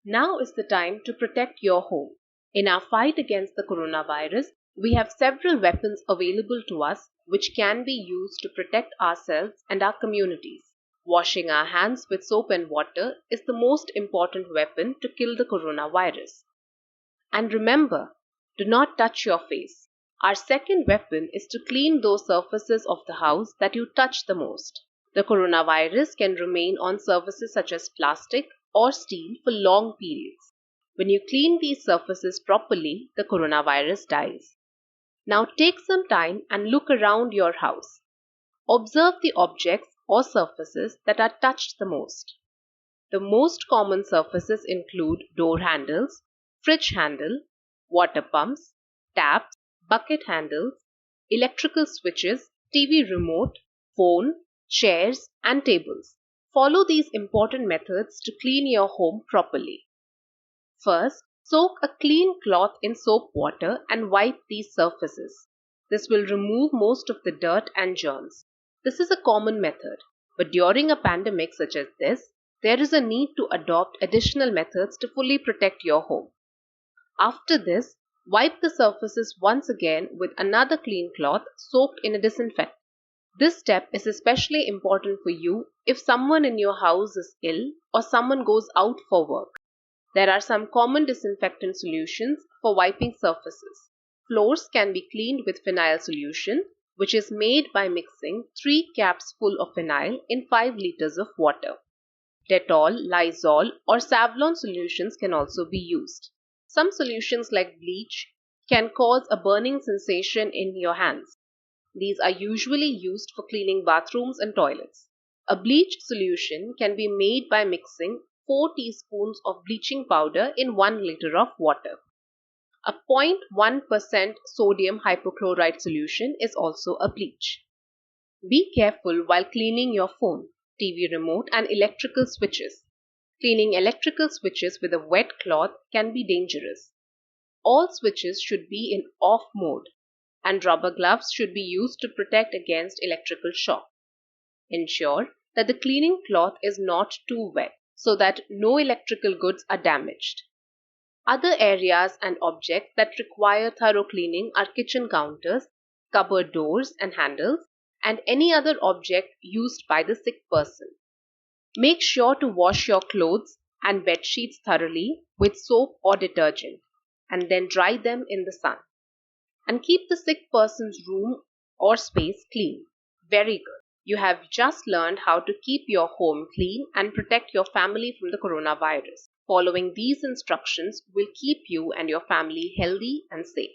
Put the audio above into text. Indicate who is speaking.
Speaker 1: Now is the time to protect your home. In our fight against the coronavirus, we have several weapons available to us which can be used to protect ourselves and our communities. Washing our hands with soap and water is the most important weapon to kill the coronavirus. And remember, do not touch your face. Our second weapon is to clean those surfaces of the house that you touch the most. The coronavirus can remain on surfaces such as plastic or steel for long periods. When you clean these surfaces properly, the coronavirus dies. Now take some time and look around your house. Observe the objects or surfaces that are touched the most. The most common surfaces include door handles, fridge handle, water pumps, taps, bucket handles, electrical switches, TV remote, phone, chairs, and tables. Follow these important methods to clean your home properly. First, soak a clean cloth in soap water and wipe these surfaces. This will remove most of the dirt and germs. This is a common method, but during a pandemic such as this, there is a need to adopt additional methods to fully protect your home. After this, wipe the surfaces once again with another clean cloth soaked in a disinfectant. This step is especially important for you if someone in your house is ill or someone goes out for work. There are some common disinfectant solutions for wiping surfaces. Floors can be cleaned with phenyl solution, which is made by mixing 3 caps full of phenyl in 5 liters of water. Dettol, Lysol, or Savlon solutions can also be used. Some solutions like bleach can cause a burning sensation in your hands. These are usually used for cleaning bathrooms and toilets. A bleach solution can be made by mixing 4 teaspoons of bleaching powder in 1 liter of water. A 0.1% sodium hypochlorite solution is also a bleach. Be careful while cleaning your phone, TV remote, and electrical switches. Cleaning electrical switches with a wet cloth can be dangerous. All switches should be in off mode, and rubber gloves should be used to protect against electrical shock. Ensure that the cleaning cloth is not too wet so that no electrical goods are damaged. Other areas and objects that require thorough cleaning are kitchen counters, cupboard doors and handles, and any other object used by the sick person. Make sure to wash your clothes and bed sheets thoroughly with soap or detergent, and then dry them in the sun. And keep the sick person's room or space clean. Very good. You have just learned how to keep your home clean and protect your family from the coronavirus. Following these instructions will keep you and your family healthy and safe.